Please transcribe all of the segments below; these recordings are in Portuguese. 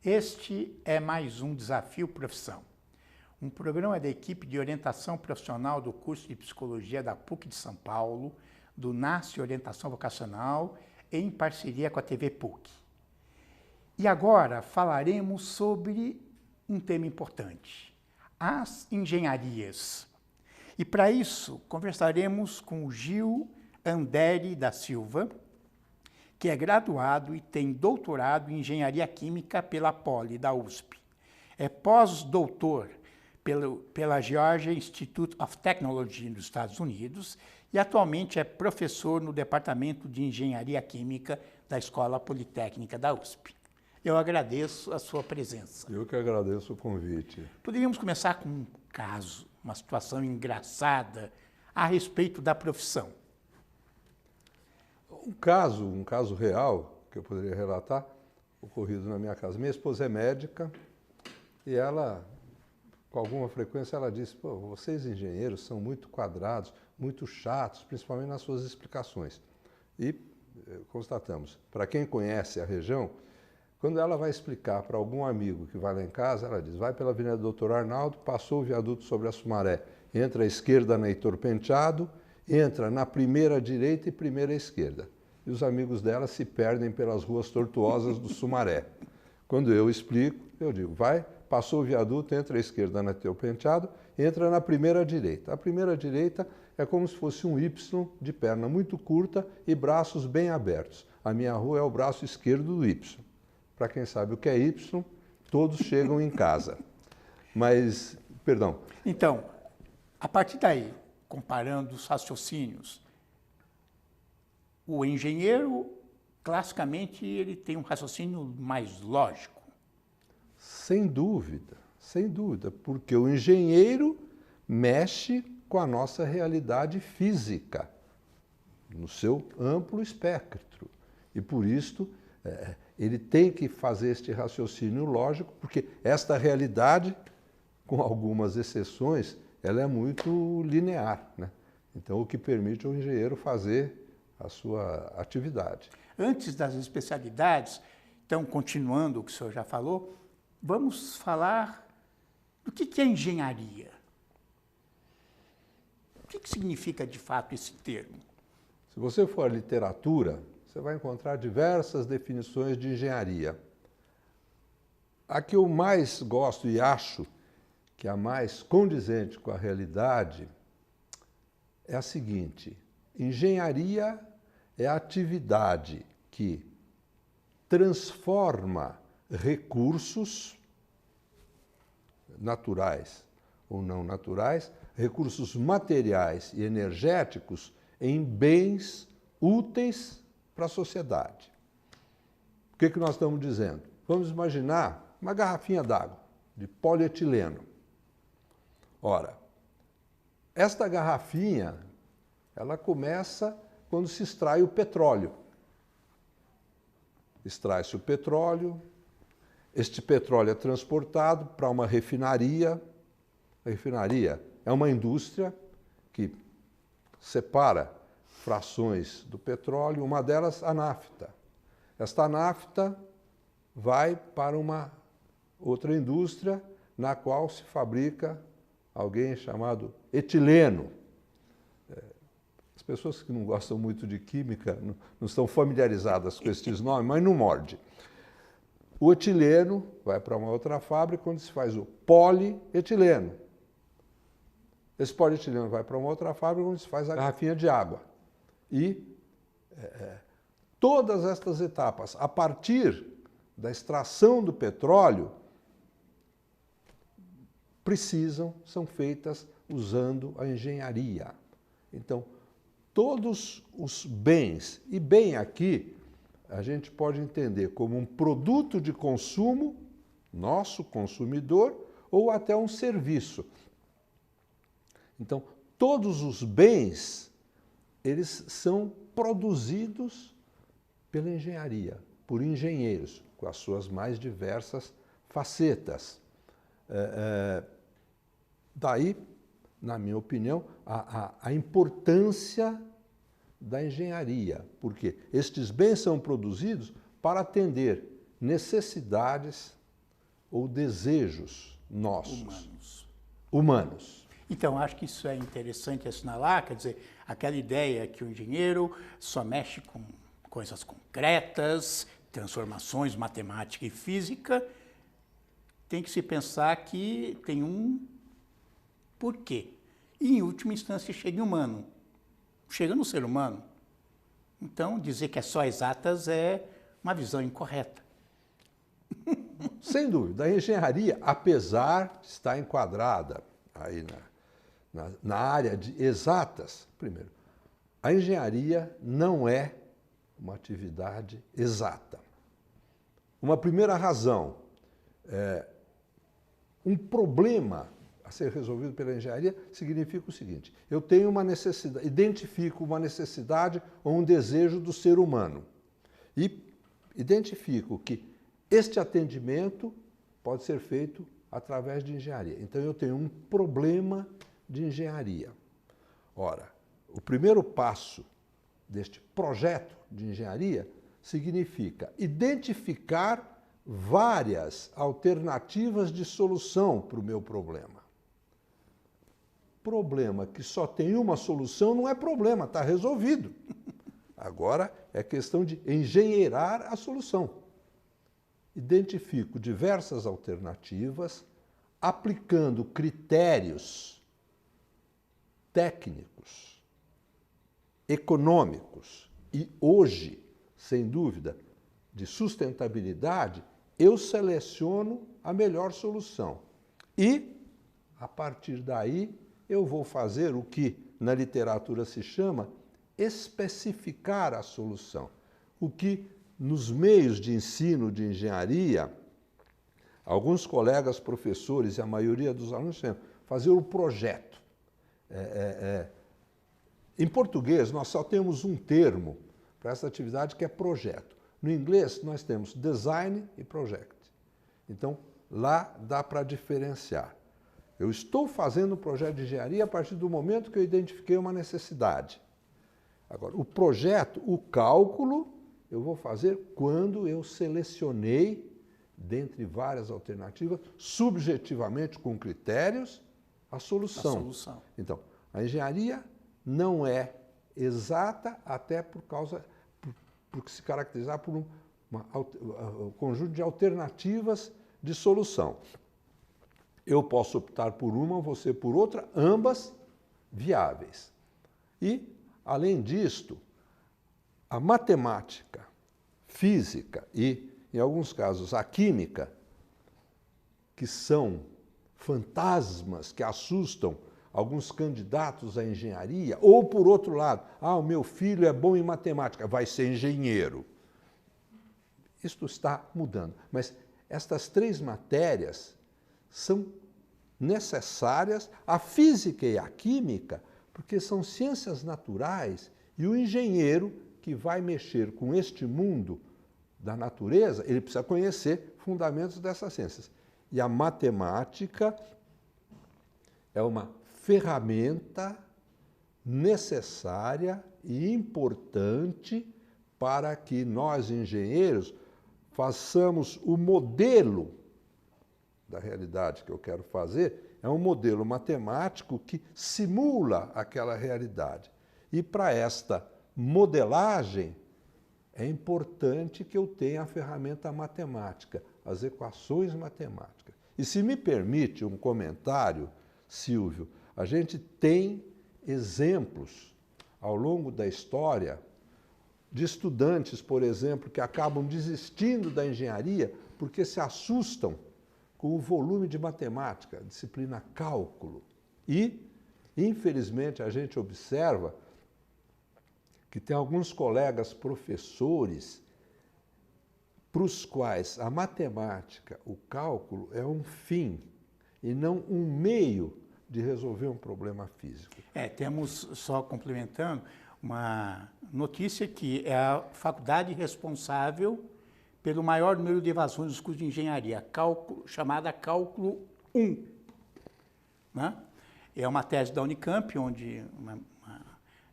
Este é mais um Desafio Profissão, um programa da equipe de orientação profissional do curso de Psicologia da PUC de São Paulo, do NASCE Orientação Vocacional, em parceria com a TV PUC. E agora falaremos sobre um tema importante, as engenharias. E para isso, conversaremos com o Gil Andere da Silva, que é graduado e tem doutorado em Engenharia Química pela Poli, da USP. É pós-doutor pela Georgia Institute of Technology nos Estados Unidos e atualmente é professor no Departamento de Engenharia Química da Escola Politécnica da USP. Eu agradeço a sua presença. Eu que agradeço o convite. Poderíamos começar com um caso, uma situação engraçada a respeito da profissão. Um caso real que eu poderia relatar, ocorrido na minha casa. Minha esposa é médica e ela, com alguma frequência, ela disse: "Pô, vocês engenheiros são muito quadrados, muito chatos, principalmente nas suas explicações." E constatamos, para quem conhece a região, quando ela vai explicar para algum amigo que vai lá em casa, ela diz: vai pela Avenida Doutor Arnaldo, passou o viaduto sobre a Sumaré, entra à esquerda na Heitor Penteado, entra na primeira direita e primeira esquerda. E os amigos dela se perdem pelas ruas tortuosas do Sumaré. Quando eu explico, eu digo: vai, passou o viaduto, entra à esquerda na Heitor Penteado, entra na primeira direita. A primeira direita é como se fosse um Y de perna muito curta e braços bem abertos. A minha rua é o braço esquerdo do Y. Para quem sabe o que é Y, todos chegam em casa. Mas, perdão. Então, a partir daí, comparando os raciocínios, o engenheiro, classicamente, ele tem um raciocínio mais lógico. Sem dúvida, porque o engenheiro mexe com a nossa realidade física, no seu amplo espectro. E por isso, ele tem que fazer este raciocínio lógico, porque esta realidade, com algumas exceções, ela é muito linear, né? Então, o que permite ao engenheiro fazer a sua atividade. Antes das especialidades, então, continuando o que o senhor já falou, vamos falar do que é engenharia. O que significa, de fato, esse termo? Se você for à literatura, você vai encontrar diversas definições de engenharia. A que eu mais gosto e acho que é a mais condizente com a realidade é a seguinte: engenharia é a atividade que transforma recursos naturais ou não naturais, recursos materiais e energéticos em bens úteis para a sociedade. O que nós estamos dizendo? Vamos imaginar uma garrafinha d'água de polietileno. Ora, esta garrafinha, ela começa quando se extrai o petróleo. Extrai-se o petróleo, este petróleo é transportado para uma refinaria. A refinaria é uma indústria que separa frações do petróleo, uma delas a nafta. Esta nafta vai para uma outra indústria na qual se fabrica alguém chamado etileno. As pessoas que não gostam muito de química não estão familiarizadas com estes nomes, mas não morde. O etileno vai para uma outra fábrica onde se faz o polietileno. Esse polietileno vai para uma outra fábrica onde se faz a garrafinha de água. E todas estas etapas, a partir da extração do petróleo, são feitas usando a engenharia. Então, todos os bens, e bem aqui a gente pode entender como um produto de consumo, nosso consumidor, ou até um serviço. Então, todos os bens, eles são produzidos pela engenharia, por engenheiros, com as suas mais diversas facetas. Daí, na minha opinião, a importância da engenharia, porque estes bens são produzidos para atender necessidades ou desejos nossos, humanos. Então, acho que isso é interessante assinalar, quer dizer, aquela ideia que o engenheiro só mexe com coisas concretas, transformações matemática e física, tem que se pensar que tem um porquê. E, em última instância, chega em humano. Chega no ser humano. Então, dizer que é só exatas é uma visão incorreta. Sem dúvida. A engenharia, apesar de estar enquadrada aí na área de exatas, primeiro, a engenharia não é uma atividade exata. Uma primeira razão, um problema a ser resolvido pela engenharia significa o seguinte: eu tenho uma necessidade, identifico uma necessidade ou um desejo do ser humano e identifico que este atendimento pode ser feito através de engenharia. Então eu tenho um problema de engenharia. Ora, o primeiro passo deste projeto de engenharia significa identificar várias alternativas de solução para o meu problema. Problema que só tem uma solução não é problema, está resolvido. Agora é questão de engenheirar a solução. Identifico diversas alternativas, aplicando critérios técnicos, econômicos e, hoje, sem dúvida, de sustentabilidade, eu seleciono a melhor solução. E, a partir daí, eu vou fazer o que na literatura se chama especificar a solução. O que nos meios de ensino de engenharia, alguns colegas professores e a maioria dos alunos chamam fazer o projeto. Em português, nós só temos um termo para essa atividade que é projeto. No inglês, nós temos design e project. Então, lá dá para diferenciar. Eu estou fazendo um projeto de engenharia a partir do momento que eu identifiquei uma necessidade. Agora, o projeto, o cálculo, eu vou fazer quando eu selecionei, dentre várias alternativas, subjetivamente com critérios, a solução. Então, a engenharia não é exata até por se caracterizar por um conjunto de alternativas de solução. Eu posso optar por uma, você por outra, ambas viáveis. E, além disto, a matemática, física e, em alguns casos, a química, que são fantasmas que assustam alguns candidatos à engenharia, ou, por outro lado, o meu filho é bom em matemática, vai ser engenheiro. Isto está mudando. Mas estas três matérias são necessárias, a física e a química, porque são ciências naturais e o engenheiro que vai mexer com este mundo da natureza, ele precisa conhecer fundamentos dessas ciências. E a matemática é uma ferramenta necessária e importante para que nós, engenheiros, façamos o modelo da realidade que eu quero fazer, é um modelo matemático que simula aquela realidade. E para esta modelagem, é importante que eu tenha a ferramenta matemática, as equações matemáticas. E se me permite um comentário, Silvio, a gente tem exemplos ao longo da história de estudantes, por exemplo, que acabam desistindo da engenharia porque se assustam com o volume de matemática, a disciplina cálculo. E, infelizmente, a gente observa que tem alguns colegas professores para os quais a matemática, o cálculo, é um fim e não um meio de resolver um problema físico. Temos, só complementando, uma notícia que é a faculdade responsável pelo maior número de evasões dos cursos de engenharia, chamada Cálculo 1. Né? É uma tese da Unicamp, onde uma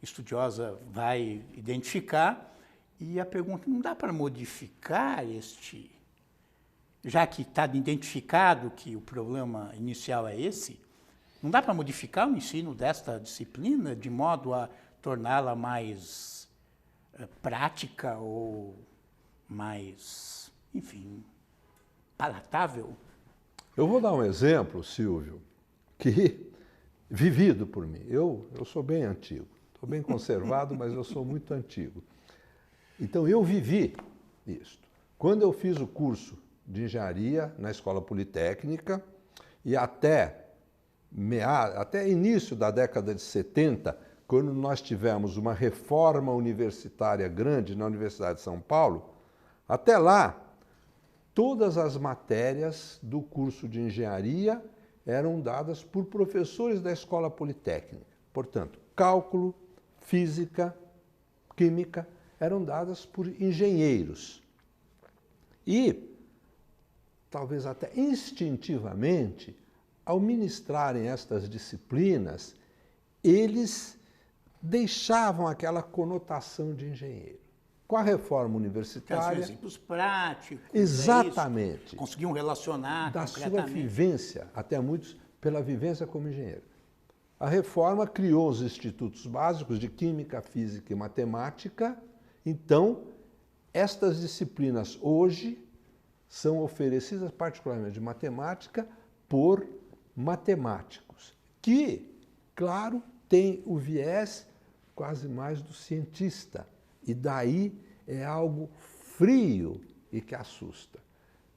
estudiosa vai identificar, e a pergunta, não dá para modificar já que está identificado que o problema inicial é esse, não dá para modificar o ensino desta disciplina de modo a torná-la mais prática ou mais, enfim, palatável? Eu vou dar um exemplo, Silvio, que vivido por mim. Eu sou bem antigo, estou bem conservado, mas eu sou muito antigo. Então, eu vivi isso. Quando eu fiz o curso de engenharia na Escola Politécnica e até início da década de 70, quando nós tivemos uma reforma universitária grande na Universidade de São Paulo, até lá, todas as matérias do curso de engenharia eram dadas por professores da Escola Politécnica. Portanto, cálculo, física, química, eram dadas por engenheiros. E, talvez até instintivamente, ao ministrarem estas disciplinas, eles deixavam aquela conotação de engenheiro. Com a reforma universitária... exemplos práticos. Exatamente. Conseguiam relacionar da concretamente. sua vivência, até muitos pela vivência como engenheiro. A reforma criou os institutos básicos de Química, Física e Matemática. Então, estas disciplinas hoje são oferecidas, particularmente de matemática, por matemáticos, que, claro, tem o viés quase mais do cientista. E daí é algo frio e que assusta.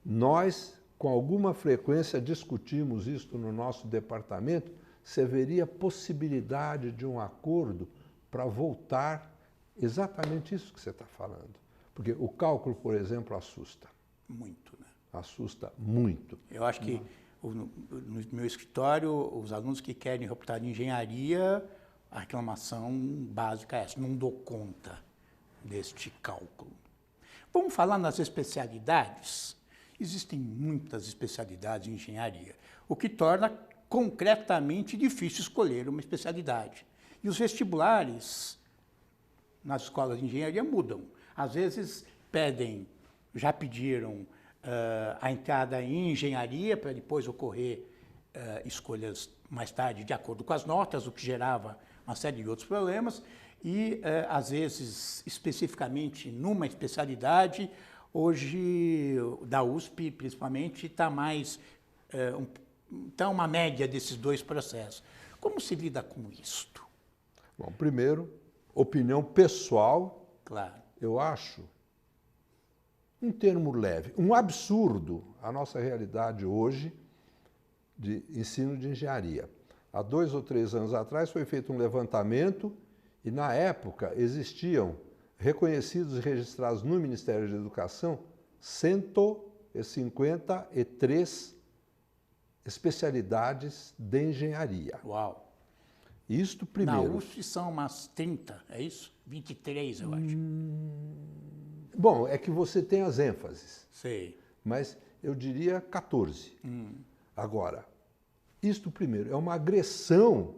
Nós, com alguma frequência, discutimos isto no nosso departamento, se haveria possibilidade de um acordo para voltar exatamente isso que você está falando. Porque o cálculo, por exemplo, assusta. Muito, né? Assusta muito. Eu acho que no meu escritório, os alunos que querem reputar de engenharia, a reclamação básica é essa: não dou conta deste cálculo. Vamos falar nas especialidades? Existem muitas especialidades em engenharia, o que torna concretamente difícil escolher uma especialidade. E os vestibulares nas escolas de engenharia mudam. Às vezes já pediram a entrada em engenharia para depois ocorrer escolhas mais tarde de acordo com as notas, o que gerava uma série de outros problemas. E, às vezes, especificamente numa especialidade, hoje, da USP, principalmente, está mais... Está uma média desses dois processos. Como se lida com isto? Bom, primeiro, opinião pessoal. Claro. Eu acho, um termo leve, um absurdo a nossa realidade hoje de ensino de engenharia. Há 2 ou 3 anos atrás foi feito um levantamento e, na época, existiam reconhecidos e registrados no Ministério da Educação 153 especialidades de engenharia. Uau! Isto primeiro. Na USP são umas 30, é isso? 23, eu acho. Bom, é que você tem as ênfases. Sei. Mas eu diria 14. Agora, isto primeiro é uma agressão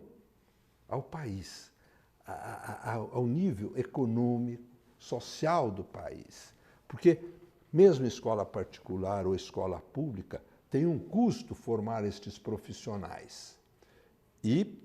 ao país, ao nível econômico, social do país. Porque mesmo escola particular ou escola pública, tem um custo formar estes profissionais. E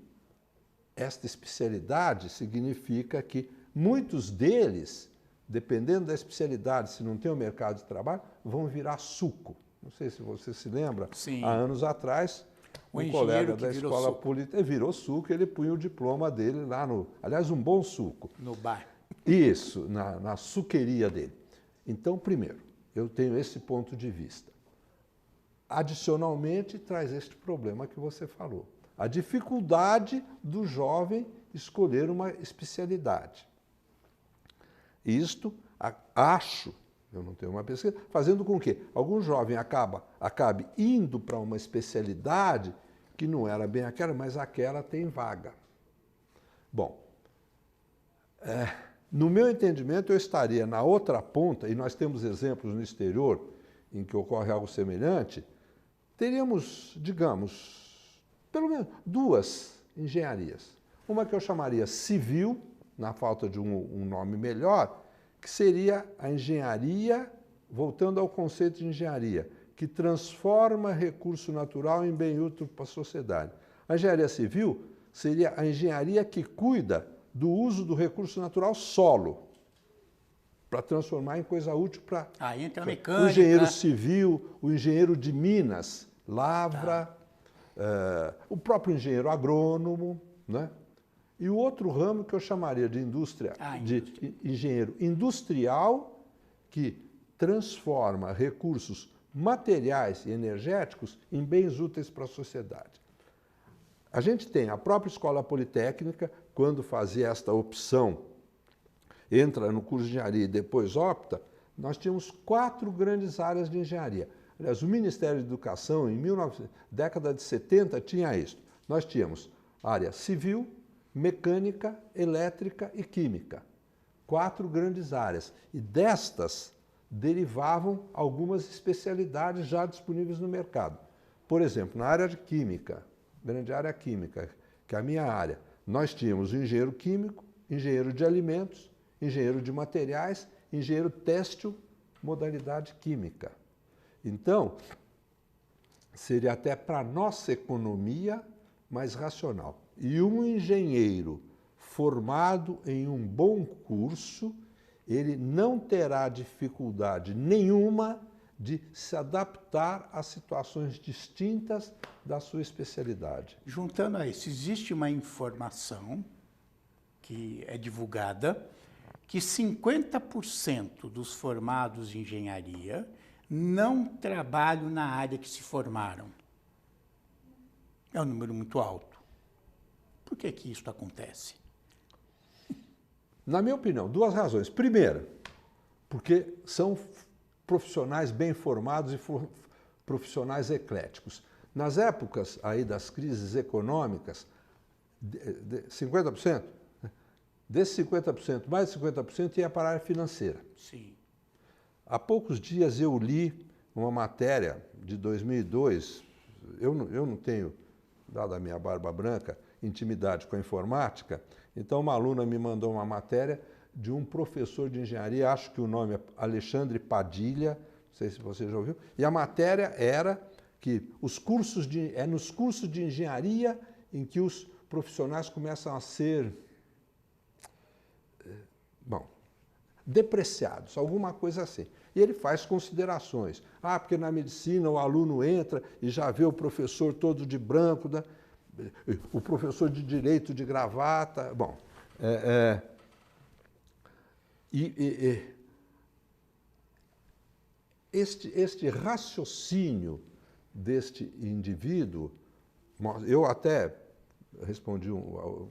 esta especialidade significa que muitos deles, dependendo da especialidade, se não tem o mercado de trabalho, vão virar suco. Não sei se você se lembra, Sim. Há anos atrás, um colega da escola política virou suco, ele punha o diploma dele lá no... Aliás, um bom suco. No bar. Isso, na suqueria dele. Então, primeiro, eu tenho esse ponto de vista. Adicionalmente, traz este problema que você falou. A dificuldade do jovem escolher uma especialidade. Isto, acho, eu não tenho uma pesquisa, fazendo com que algum jovem acabe indo para uma especialidade que não era bem aquela, mas aquela tem vaga. Bom, no meu entendimento, eu estaria na outra ponta, e nós temos exemplos no exterior em que ocorre algo semelhante, teríamos, digamos, pelo menos 2 engenharias. Uma que eu chamaria civil, na falta de um nome melhor, que seria a engenharia, voltando ao conceito de engenharia, que transforma recurso natural em bem útil para a sociedade. A engenharia civil seria a engenharia que cuida do uso do recurso natural solo, para transformar em coisa útil para entra a mecânica. O engenheiro civil, o engenheiro de minas, lavra, o próprio engenheiro agrônomo, né? E o outro ramo que eu chamaria de indústria, de engenheiro industrial, que transforma recursos materiais e energéticos em bens úteis para a sociedade. A gente tem a própria Escola Politécnica, quando fazia esta opção, entra no curso de engenharia e depois opta, nós tínhamos 4 grandes áreas de engenharia. Aliás, o Ministério da Educação, em década de 70, tinha isso. Nós tínhamos área civil, mecânica, elétrica e química. 4 grandes áreas. E destas derivavam algumas especialidades já disponíveis no mercado. Por exemplo, na área de química, grande área química, que é a minha área, nós tínhamos engenheiro químico, engenheiro de alimentos, engenheiro de materiais, engenheiro têxtil, modalidade química. Então, seria até para a nossa economia mais racional. E um engenheiro formado em um bom curso, ele não terá dificuldade nenhuma de se adaptar a situações distintas da sua especialidade. Juntando a isso, existe uma informação que é divulgada que 50% dos formados em engenharia não trabalham na área que se formaram. É um número muito alto. Por que isso acontece? Na minha opinião, 2 razões. Primeira, porque são profissionais bem formados e profissionais ecléticos. Nas épocas aí das crises econômicas, 50%, desses 50%, mais de 50% ia para a área financeira. Sim. Há poucos dias eu li uma matéria de 2002, eu não tenho, dada a minha barba branca, intimidade com a informática, então uma aluna me mandou uma matéria de um professor de engenharia, acho que o nome é Alexandre Padilha, não sei se você já ouviu, e a matéria era que nos cursos de engenharia em que os profissionais começam a ser, depreciados, alguma coisa assim. E ele faz considerações. Porque na medicina o aluno entra e já vê o professor todo de branco, né? O professor de direito de gravata. Bom, este raciocínio deste indivíduo, eu até respondi,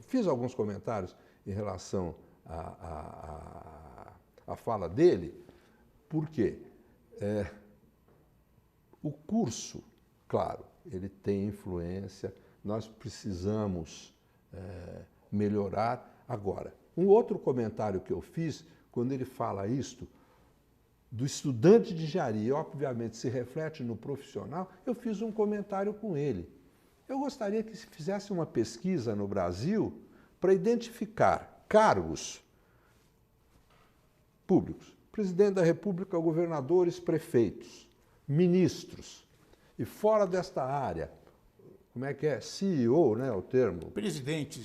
fiz alguns comentários em relação à fala dele, porque o curso, claro, ele tem influência, nós precisamos melhorar. Agora, um outro comentário que eu fiz, quando ele fala isto, do estudante de engenharia, obviamente se reflete no profissional, eu fiz um comentário com ele. Eu gostaria que se fizesse uma pesquisa no Brasil para identificar cargos públicos, presidente da República, governadores, prefeitos, ministros, e fora desta área, como é que é? CEO, né, o termo? Presidente.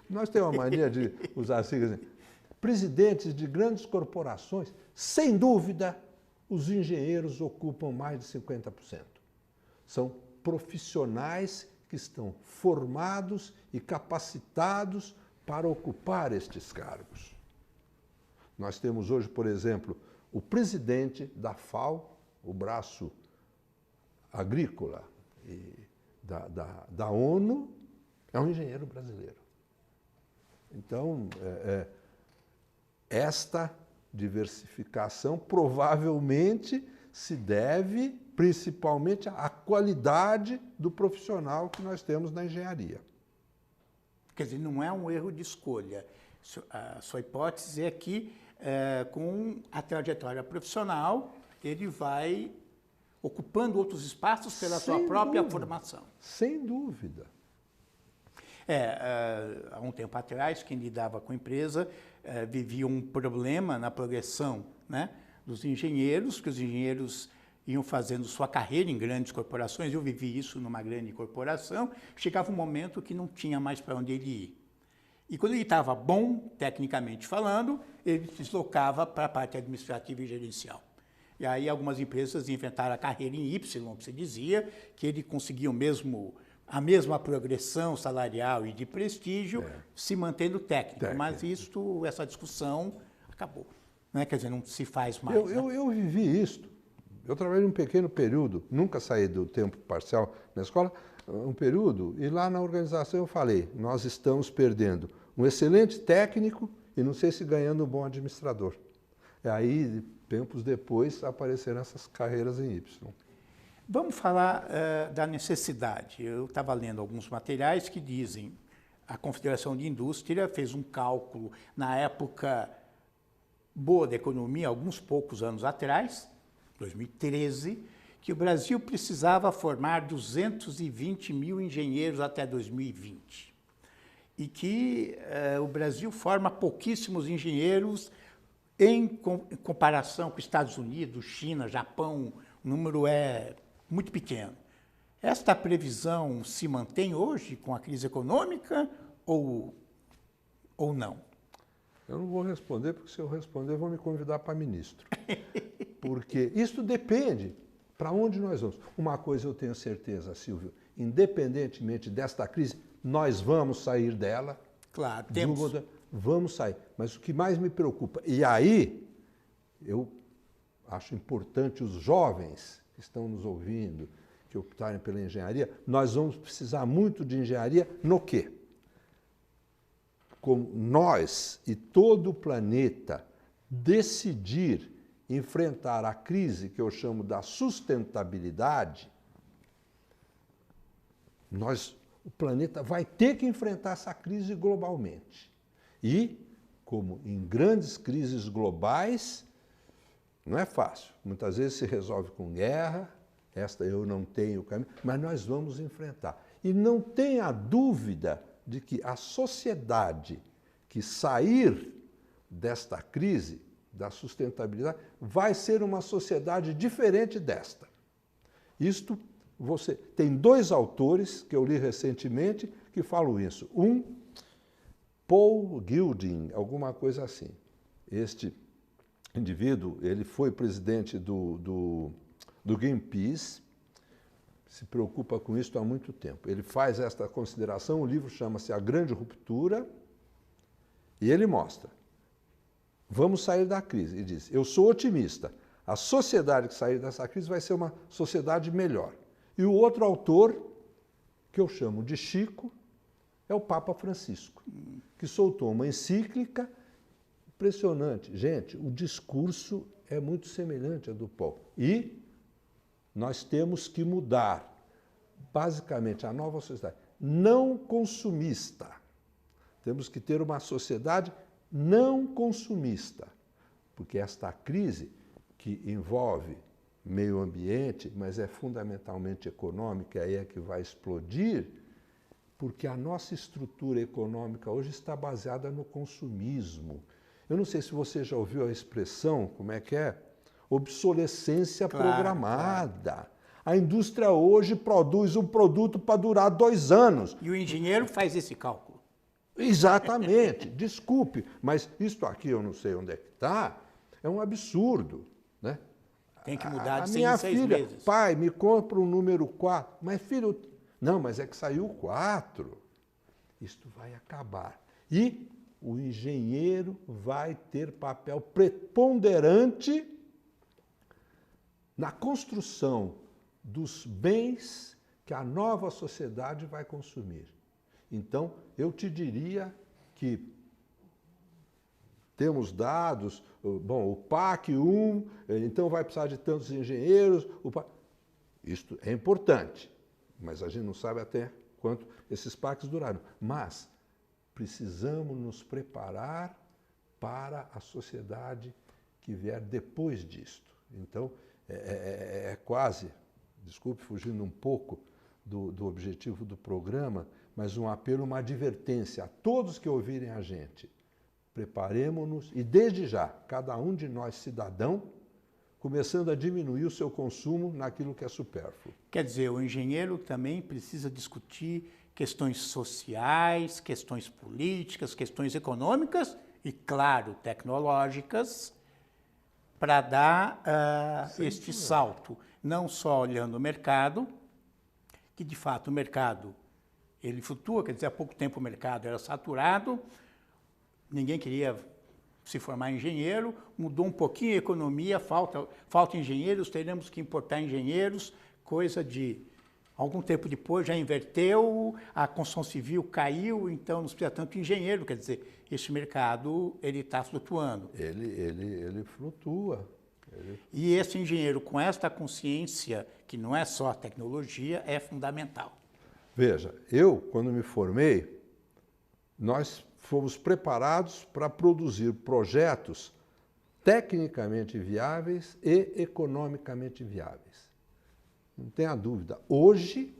Nós temos uma mania de usar siglas. Presidentes de grandes corporações, sem dúvida, os engenheiros ocupam mais de 50%. São profissionais que estão formados e capacitados para ocupar estes cargos. Nós temos hoje, por exemplo, o presidente da FAO, o braço agrícola da ONU, é um engenheiro brasileiro. Então, esta diversificação provavelmente se deve principalmente à qualidade do profissional que nós temos na engenharia. Quer dizer, não é um erro de escolha. A sua hipótese é que, com a trajetória profissional, ele vai ocupando outros espaços pela sua própria formação. Sem dúvida. Há um tempo atrás, quem lidava com a empresa vivia um problema na progressão, né, dos engenheiros, que os engenheiros iam fazendo sua carreira em grandes corporações. Eu vivi isso numa grande corporação. Chegava um momento que não tinha mais para onde ele ir. E quando ele estava bom, tecnicamente falando, ele se deslocava para a parte administrativa e gerencial. E aí algumas empresas inventaram a carreira em Y, que se dizia que ele conseguia a mesma progressão salarial e de prestígio se mantendo técnico. Mas essa discussão acabou. Né? Quer dizer, não se faz mais. Eu vivi isso. Eu trabalhei um pequeno período, nunca saí do tempo parcial na escola, um período, e lá na organização eu falei, nós estamos perdendo um excelente técnico e não sei se ganhando um bom administrador. E aí, tempos depois, apareceram essas carreiras em Y. Vamos falar da necessidade. Eu estava lendo alguns materiais que dizem a Confederação de Indústria fez um cálculo na época boa da economia, alguns poucos anos atrás, 2013, que o Brasil precisava formar 220 mil engenheiros até 2020. E que o Brasil forma pouquíssimos engenheiros em comparação com Estados Unidos, China, Japão, o número é muito pequeno. Esta previsão se mantém hoje com a crise econômica ou não? Eu não vou responder, porque se eu responder, vão me convidar para ministro. Porque isso depende para onde nós vamos. Uma coisa eu tenho certeza, Silvio, independentemente desta crise, nós vamos sair dela. Claro, temos. Vamos sair. Mas o que mais me preocupa, e aí eu acho importante os jovens que estão nos ouvindo, que optarem pela engenharia, nós vamos precisar muito de engenharia no quê? Como nós e todo o planeta decidir enfrentar a crise que eu chamo da sustentabilidade, o planeta vai ter que enfrentar essa crise globalmente. E, como em grandes crises globais, não é fácil. Muitas vezes se resolve com guerra, esta eu não tenho caminho, mas nós vamos enfrentar. E não tenha dúvida de que a sociedade que sair desta crise, da sustentabilidade, vai ser uma sociedade diferente desta. Isto, tem dois autores que eu li recentemente que falam isso. Um, Paul Gilding, alguma coisa assim. Este indivíduo, ele foi presidente do Greenpeace, se preocupa com isso há muito tempo. Ele faz esta consideração, o livro chama-se A Grande Ruptura, e ele mostra, vamos sair da crise. E diz, eu sou otimista, a sociedade que sair dessa crise vai ser uma sociedade melhor. E o outro autor, que eu chamo de Chico, é o Papa Francisco, que soltou uma encíclica impressionante. Gente, o discurso é muito semelhante ao do Paul. E nós temos que mudar, basicamente, a nova sociedade não consumista. Temos que ter uma sociedade não consumista, porque esta crise que envolve meio ambiente, mas é fundamentalmente econômica, aí é que vai explodir, porque a nossa estrutura econômica hoje está baseada no consumismo. Eu não sei se você já ouviu a expressão, como é que é? Obsolescência programada. Claro. A indústria hoje produz um produto para durar 2 anos. E o engenheiro faz esse cálculo. Exatamente. Desculpe, mas isto aqui, eu não sei onde é que está, é um absurdo, né? Tem que mudar de 6 filha, meses. Pai, me compra o número 4. Mas, filho, não, mas é que saiu o 4. Isto vai acabar. E o engenheiro vai ter papel preponderante na construção dos bens que a nova sociedade vai consumir. Então, eu te diria que temos dados, bom, o PAC 1, então vai precisar de tantos engenheiros. Isto é importante, mas a gente não sabe até quanto esses PACs duraram. Mas precisamos nos preparar para a sociedade que vier depois disto. Então, é quase, desculpe, fugindo um pouco do objetivo do programa, mas um apelo, uma advertência a todos que ouvirem a gente. Preparemos-nos e, desde já, cada um de nós, cidadão, começando a diminuir o seu consumo naquilo que é supérfluo. Quer dizer, o engenheiro também precisa discutir questões sociais, questões políticas, questões econômicas e, claro, tecnológicas, para dar este salto, não só olhando o mercado, que de fato o mercado ele flutua, quer dizer, há pouco tempo o mercado era saturado, ninguém queria se formar engenheiro, mudou um pouquinho a economia, falta engenheiros, teremos que importar engenheiros, coisa de algum tempo depois já inverteu, a construção civil caiu, então não precisa tanto engenheiro, quer dizer, esse mercado ele está flutuando. Ele flutua. E esse engenheiro com esta consciência, que não é só a tecnologia, é fundamental. Veja, eu, quando me formei, nós fomos preparados para produzir projetos tecnicamente viáveis e economicamente viáveis. Não tenha dúvida. Hoje,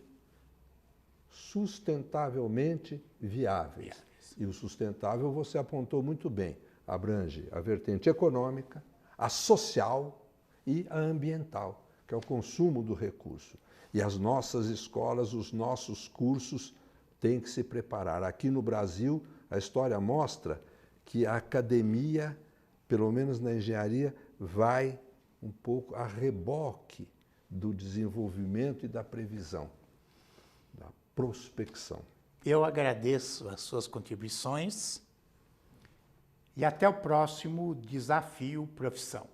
sustentavelmente viáveis. E o sustentável você apontou muito bem. Abrange a vertente econômica, a social e a ambiental, que é o consumo do recurso. E as nossas escolas, os nossos cursos têm que se preparar. Aqui no Brasil, a história mostra que a academia, pelo menos na engenharia, vai um pouco a reboque do desenvolvimento e da previsão, da prospecção. Eu agradeço as suas contribuições e até o próximo Desafio Profissão.